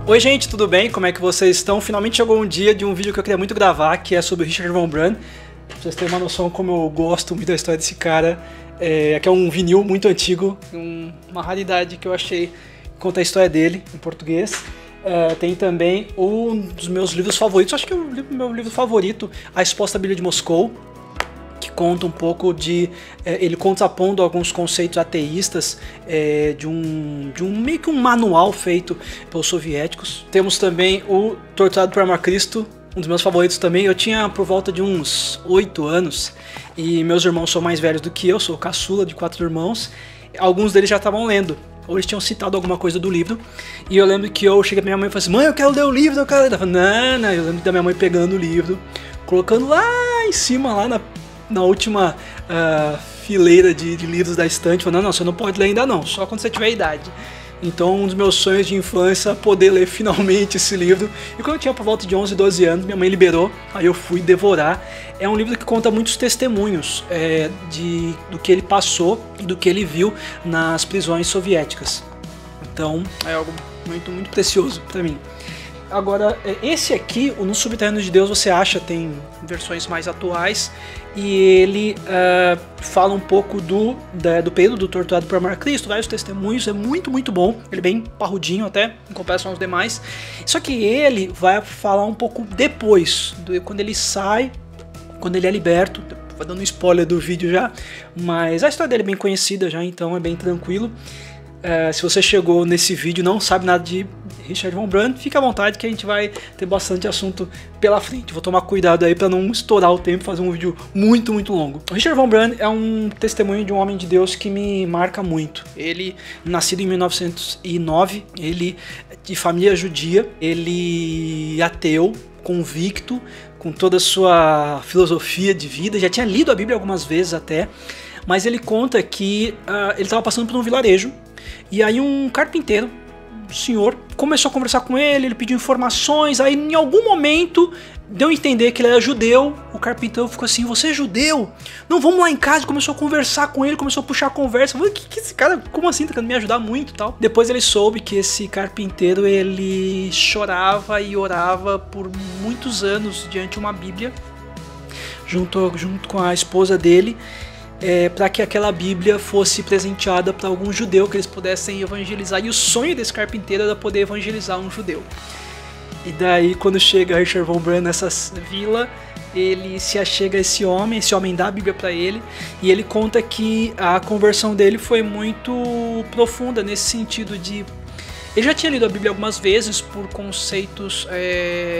Oi gente, tudo bem? Como é que vocês estão? Finalmente chegou um dia de um vídeo que eu queria muito gravar, que é sobre Richard von Brann. Pra vocês terem uma noção como eu gosto muito da história desse cara. Aqui é um vinil muito antigo, uma raridade que eu achei, conta a história dele em português. Tem também um dos meus livros favoritos, acho que é o meu livro favorito, A Exposta Bíblia de Moscou, que conta um pouco de ele contrapondo alguns conceitos ateístas de um meio que um manual feito pelos soviéticos. Temos também o Torturado por Amor a Cristo, um dos meus favoritos também. Eu tinha por volta de uns 8 anos e meus irmãos são mais velhos do que eu, sou caçula de 4 irmãos. Alguns deles já estavam lendo, ou eles tinham citado alguma coisa do livro. E eu lembro que eu cheguei pra minha mãe e falei assim: mãe, eu quero ler o livro, eu quero ler. Ela falou: não. Eu lembro da minha mãe pegando o livro, colocando lá em cima, lá na última fileira de livros da estante, falando: não, você não pode ler ainda não, só quando você tiver idade. Então um dos meus sonhos de infância é poder ler finalmente esse livro. E quando eu tinha por volta de 11, 12 anos, minha mãe liberou, aí eu fui devorar. É um livro que conta muitos testemunhos do que ele passou e do que ele viu nas prisões soviéticas. Então é algo muito, muito precioso para mim. Agora, esse aqui, o No Subterrâneo de Deus, você acha, tem versões mais atuais, e ele fala um pouco do período do Torturado por Amor a Cristo, vários testemunhos, é muito, muito bom, ele é bem parrudinho até, em comparação aos demais. Só que ele vai falar um pouco depois, quando ele sai, quando ele é liberto. Vou dando um spoiler do vídeo já, mas a história dele é bem conhecida já, então é bem tranquilo. Se você chegou nesse vídeo e não sabe nada de Richard von Brann, fica à vontade que a gente vai ter bastante assunto pela frente. Vou tomar cuidado aí para não estourar o tempo e fazer um vídeo muito, muito longo. Richard von Brann é um testemunho de um homem de Deus que me marca muito. Ele, nascido em 1909, ele de família judia, ele ateu, convicto, com toda a sua filosofia de vida, já tinha lido a Bíblia algumas vezes até, mas ele conta que ele estava passando por um vilarejo, e aí um carpinteiro, um senhor, começou a conversar com ele, ele pediu informações, aí em algum momento deu a entender que ele era judeu. O carpinteiro ficou assim: você é judeu? Não, vamos lá em casa. Começou a conversar com ele, começou a puxar a conversa. Falei: que esse cara, como assim, tá querendo me ajudar muito e tal. Depois ele soube que esse carpinteiro, ele chorava e orava por muitos anos diante de uma Bíblia, junto com a esposa dele, para que aquela Bíblia fosse presenteada para algum judeu, que eles pudessem evangelizar. E o sonho desse carpinteiro era poder evangelizar um judeu. E daí, quando chega Richard von Brann nessa vila, ele se achega a esse homem dá a Bíblia para ele, e ele conta que a conversão dele foi muito profunda, nesse sentido de... Ele já tinha lido a Bíblia algumas vezes por conceitos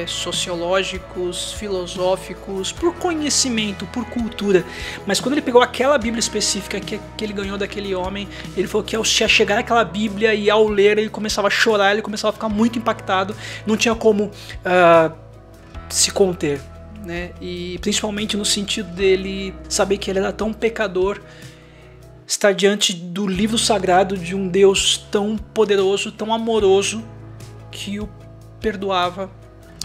sociológicos, filosóficos, por conhecimento, por cultura. Mas quando ele pegou aquela Bíblia específica que ele ganhou daquele homem, ele falou que ao chegar naquela Bíblia e ao ler, ele começava a chorar, ele começava a ficar muito impactado, não tinha como se conter, né? E principalmente no sentido dele saber que ele era tão pecador, estar diante do livro sagrado de um Deus tão poderoso, tão amoroso, que o perdoava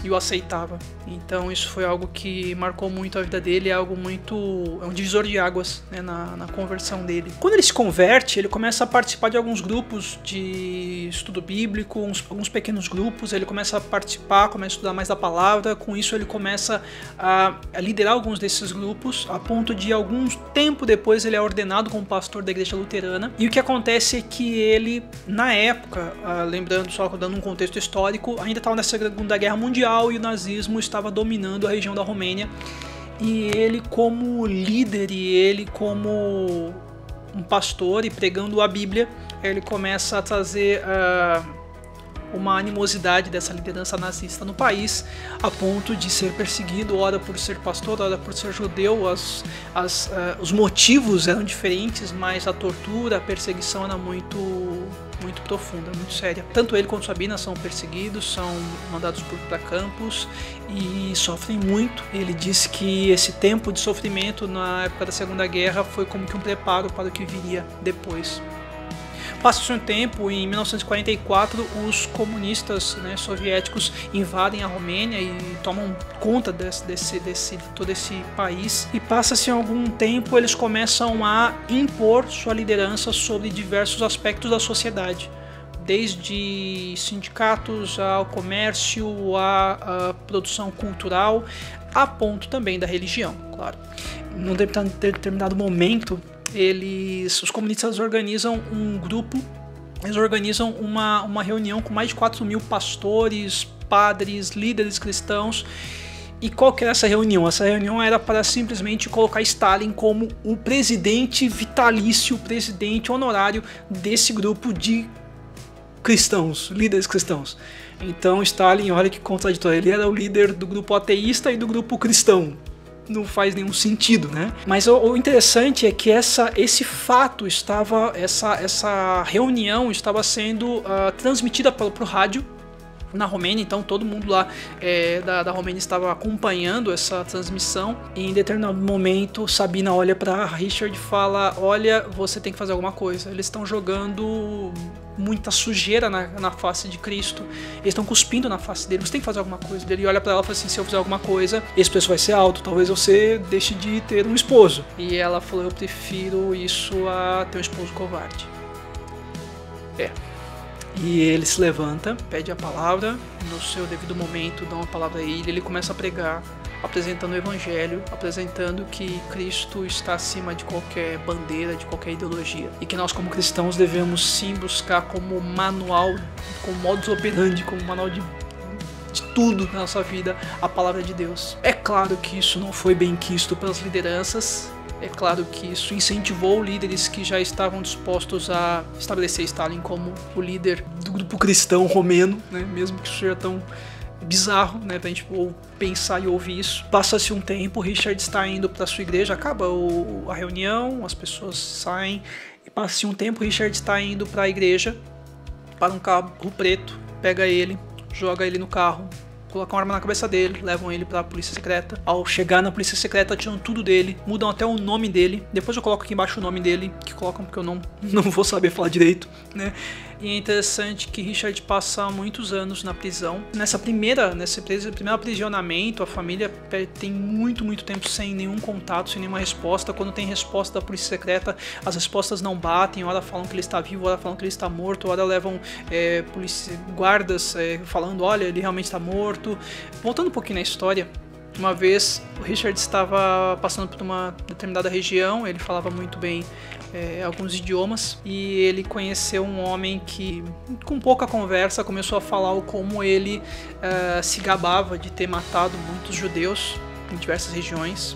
e o aceitava. Então isso foi algo que marcou muito a vida dele, é um divisor de águas, né, na conversão dele. Quando ele se converte, ele começa a participar de alguns grupos de estudo bíblico, alguns pequenos grupos. Ele começa a participar, começa a estudar mais da palavra. Com isso ele começa a liderar alguns desses grupos, a ponto de algum tempo depois ele é ordenado como pastor da igreja luterana. E o que acontece é que ele, na época, lembrando, só dando um contexto histórico, ainda estava na Segunda Guerra Mundial e o nazismo estava dominando a região da Romênia, e ele como líder e ele como um pastor e pregando a Bíblia, ele começa a trazer uma animosidade dessa liderança nazista no país, a ponto de ser perseguido, ora por ser pastor, ora por ser judeu. Os motivos eram diferentes, mas a tortura, a perseguição era muito profunda, muito séria. Tanto ele quanto Sabina são perseguidos, são mandados para campos e sofrem muito. Ele diz que esse tempo de sofrimento na época da Segunda Guerra foi como que um preparo para o que viria depois. Passa-se um tempo, em 1944, os comunistas, né, soviéticos invadem a Romênia e tomam conta todo esse país. E passa-se algum tempo, eles começam a impor sua liderança sobre diversos aspectos da sociedade. desde sindicatos ao comércio, à produção cultural, a ponto também da religião, claro. Num determinado momento, os comunistas organizam um grupo, eles organizam uma reunião com mais de 4.000 pastores, padres, líderes cristãos. E qual que era essa reunião? Essa reunião era para simplesmente colocar Stalin como o presidente vitalício, o presidente honorário desse grupo de cristãos, líderes cristãos. Então Stalin, olha que contraditório, ele era o líder do grupo ateísta e do grupo cristão. Não faz nenhum sentido, né? Mas o interessante é que esse fato estava, essa reunião estava sendo transmitida para o rádio na Romênia, então todo mundo lá da Romênia estava acompanhando essa transmissão. E em determinado momento, Sabina olha para Richard e fala: olha, você tem que fazer alguma coisa. Eles estão jogando muita sujeira na face de Cristo, eles estão cuspindo na face dele, você tem que fazer alguma coisa. Ele olha para ela e fala assim: se eu fizer alguma coisa, esse preço vai ser alto, talvez você deixe de ter um esposo. E ela falou: eu prefiro isso a ter um esposo covarde. E ele se levanta, pede a palavra, no seu devido momento dá uma palavra a ele começa a pregar, apresentando o evangelho, apresentando que Cristo está acima de qualquer bandeira, de qualquer ideologia. E que nós como cristãos devemos sim buscar como manual, como modus operandi, como manual de tudo na nossa vida, a palavra de Deus. É claro que isso não foi bem quisto pelas lideranças. É claro que isso incentivou líderes que já estavam dispostos a estabelecer Stalin como o líder do grupo cristão romeno, né? Mesmo que isso seja tão bizarro, né, pra gente pensar e ouvir isso. Passa-se um tempo, Richard está indo para sua igreja, acaba a reunião, as pessoas saem, e passa-se um tempo, Richard está indo para a igreja, para um carro preto, pega ele, joga ele no carro, colocam uma arma na cabeça dele, levam ele pra polícia secreta. Ao chegar na polícia secreta, tiram tudo dele, mudam até o nome dele. Depois eu coloco aqui embaixo o nome dele, que colocam porque eu não vou saber falar direito, né? E é interessante que Richard passa muitos anos na prisão. Nesse primeiro aprisionamento, a família tem muito tempo sem nenhum contato, sem nenhuma resposta. Quando tem resposta da polícia secreta, as respostas não batem. Hora falam que ele está vivo, hora falam que ele está morto, hora levam guardas falando: olha, ele realmente está morto. Voltando um pouquinho na história, uma vez o Richard estava passando por uma determinada região, ele falava muito bem alguns idiomas, e ele conheceu um homem que, com pouca conversa, começou a falar como ele se gabava de ter matado muitos judeus em diversas regiões.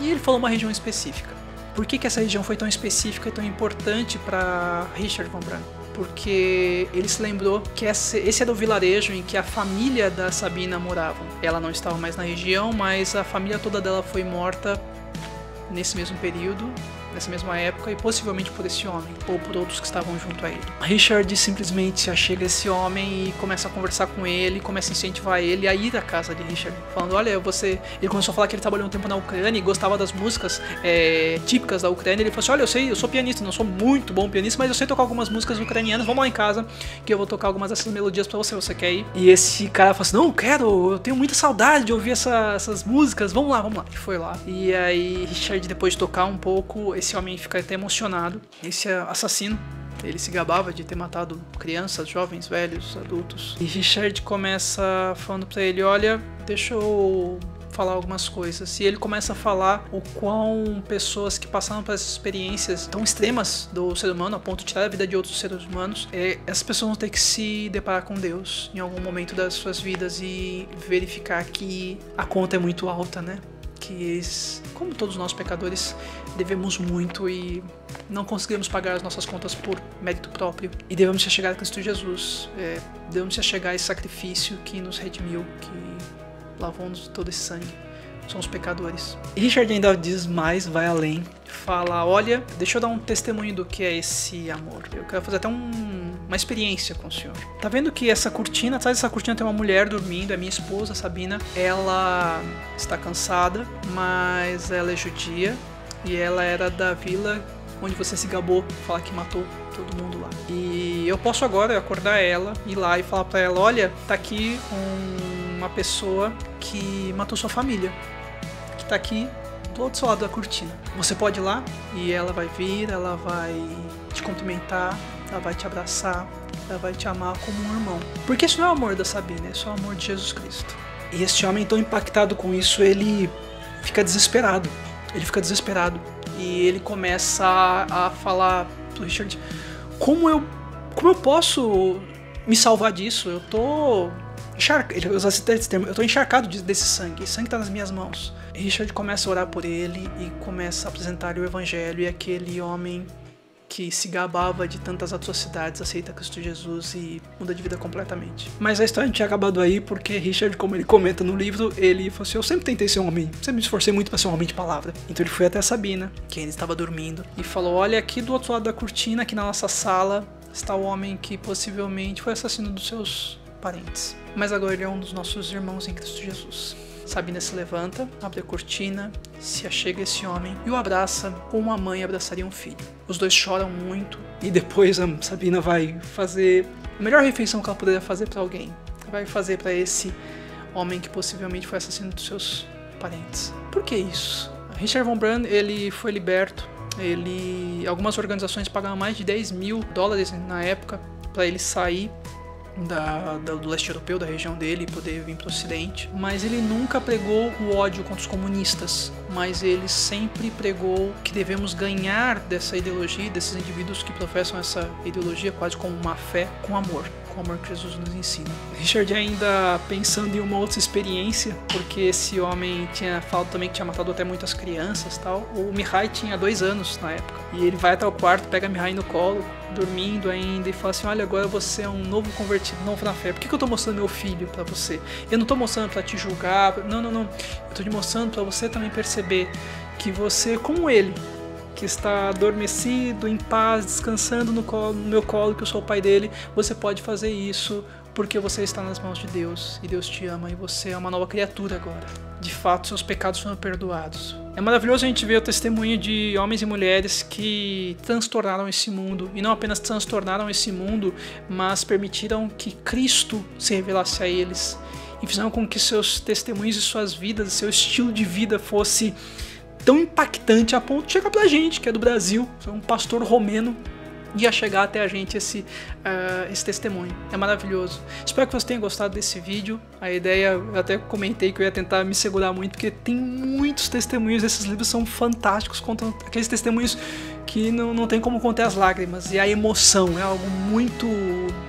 E ele falou uma região específica. Por que essa região foi tão específica e tão importante para Richard von Brandt? Porque ele se lembrou que esse era o vilarejo em que a família da Sabina morava. Ela não estava mais na região, mas a família toda dela foi morta nesse mesmo período, nessa mesma época, e possivelmente por esse homem, ou por outros que estavam junto a ele. Richard simplesmente se achega a esse homem e começa a conversar com ele, começa a incentivar ele a ir à casa de Richard, falando: olha, ele começou a falar que ele trabalhou um tempo na Ucrânia e gostava das músicas típicas da Ucrânia. Ele falou assim: olha, eu sou pianista, não sou muito bom pianista, mas eu sei tocar algumas músicas ucranianas, vamos lá em casa que eu vou tocar algumas dessas melodias pra você quer ir? E esse cara falou assim: não, eu tenho muita saudade de ouvir essas músicas, vamos lá. E foi lá. E aí Richard, depois de tocar um pouco, esse homem fica até emocionado. Esse assassino, ele se gabava de ter matado crianças, jovens, velhos, adultos. E Richard começa falando pra ele: olha, deixa eu falar algumas coisas. E ele começa a falar o quão pessoas que passaram por essas experiências tão extremas do ser humano, a ponto de tirar a vida de outros seres humanos, essas pessoas vão ter que se deparar com Deus em algum momento das suas vidas e verificar que a conta é muito alta, né? Que, como todos nós pecadores, devemos muito e não conseguimos pagar as nossas contas por mérito próprio. E devemos se chegar a Cristo Jesus, devemos se chegar a esse sacrifício que nos redimiu, que lavou-nos todo esse sangue. Somos pecadores. E Richard ainda diz mais, vai além, fala: olha, deixa eu dar um testemunho do que é esse amor. Eu quero fazer até uma experiência com o senhor. Tá vendo que essa cortina, atrás dessa cortina tem uma mulher dormindo, é minha esposa, Sabina. Ela está cansada, mas ela é judia e ela era da vila onde você se gabou, falar que matou todo mundo lá. E eu posso agora acordar ela, ir lá e falar pra ela: olha, tá aqui uma pessoa que matou sua família, que tá aqui do outro lado da cortina. Você pode ir lá e ela vai vir, ela vai te cumprimentar ela vai te abraçar, ela vai te amar como um irmão. Porque isso não é o amor da Sabina, isso é o amor de Jesus Cristo. E este homem, tão impactado com isso, ele fica desesperado. E ele começa a falar pro Richard: como eu posso me salvar disso? Eu tô encharcado. Ele usa esse termo: eu tô encharcado desse sangue. Esse sangue tá nas minhas mãos. E Richard começa a orar por ele e começa a apresentar o evangelho, e aquele homem que se gabava de tantas atrocidades aceita Cristo Jesus e muda de vida completamente. Mas a história não tinha acabado aí, porque Richard, como ele comenta no livro, ele falou assim: eu sempre tentei ser um homem, sempre me esforcei muito para ser um homem de palavra. Então ele foi até a Sabina, que ainda estava dormindo, e falou: olha, aqui do outro lado da cortina, aqui na nossa sala, está o homem que possivelmente foi assassino dos seus parentes, mas agora ele é um dos nossos irmãos em Cristo Jesus. Sabina se levanta, abre a cortina, se achega a esse homem e o abraça como uma mãe abraçaria um filho. Os dois choram muito e depois a Sabina vai fazer a melhor refeição que ela poderia fazer para alguém. Vai fazer para esse homem que possivelmente foi assassino dos seus parentes. Por que isso? Richard von Brann, ele foi liberto. Algumas organizações pagavam mais de $10.000 na época para ele sair do leste europeu, da região dele, e poder vir para o ocidente. Mas ele nunca pregou o ódio contra os comunistas, mas ele sempre pregou que devemos ganhar dessa ideologia, desses indivíduos que professam essa ideologia quase como uma fé, com amor que Jesus nos ensina. Richard ainda pensando em uma outra experiência, porque esse homem tinha falado também que tinha matado até muitas crianças e tal. O Mihai tinha 2 anos na época, e ele vai até o quarto, pega Mihai no colo, dormindo ainda, e fala assim: olha, agora você é um novo convertido, novo na fé. Por que eu tô mostrando meu filho pra você? Eu não tô mostrando pra te julgar, não. Eu tô te mostrando pra você também perceber que você, como ele, que está adormecido, em paz, descansando no meu colo, que eu sou o pai dele, você pode fazer isso porque você está nas mãos de Deus, e Deus te ama, e você é uma nova criatura agora. De fato, seus pecados foram perdoados. É maravilhoso a gente ver o testemunho de homens e mulheres que transtornaram esse mundo, e não apenas transtornaram esse mundo, mas permitiram que Cristo se revelasse a eles, e fizeram com que seus testemunhos e suas vidas, seu estilo de vida fosse tão impactante a ponto de chegar pra gente, que é do Brasil, um pastor romeno, ia chegar até a gente esse testemunho. É maravilhoso. Espero que você tenha gostado desse vídeo. A ideia, eu até comentei que eu ia tentar me segurar muito, porque tem muitos testemunhos, esses livros são fantásticos, contam aqueles testemunhos que não tem como conter as lágrimas, e a emoção é algo muito,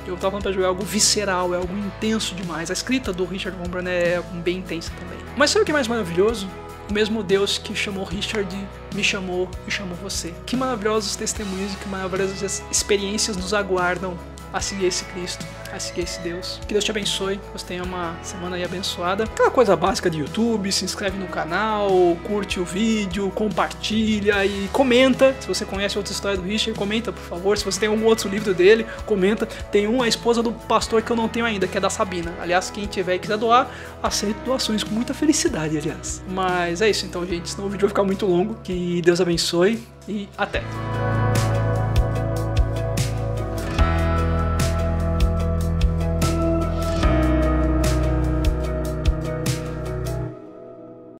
eu tava falando pra jogar, é algo visceral, é algo intenso demais. A escrita do Richard von Brann é bem intensa também. Mas sabe o que é mais maravilhoso? O mesmo Deus que chamou Richard me chamou e chamou você. Que maravilhosos testemunhos e que maravilhosas experiências nos aguardam a seguir esse Cristo, a seguir esse Deus. Que Deus te abençoe, que você tenha uma semana aí abençoada. Aquela coisa básica de YouTube: se inscreve no canal, curte o vídeo, compartilha e comenta. Se você conhece outra história do Richard, comenta, por favor. Se você tem algum outro livro dele, comenta. Tem a esposa do pastor, que eu não tenho ainda, que é da Sabina. Aliás, quem tiver e quiser doar, aceito doações com muita felicidade, aliás. Mas é isso então, gente, senão o vídeo vai ficar muito longo. Que Deus abençoe e até!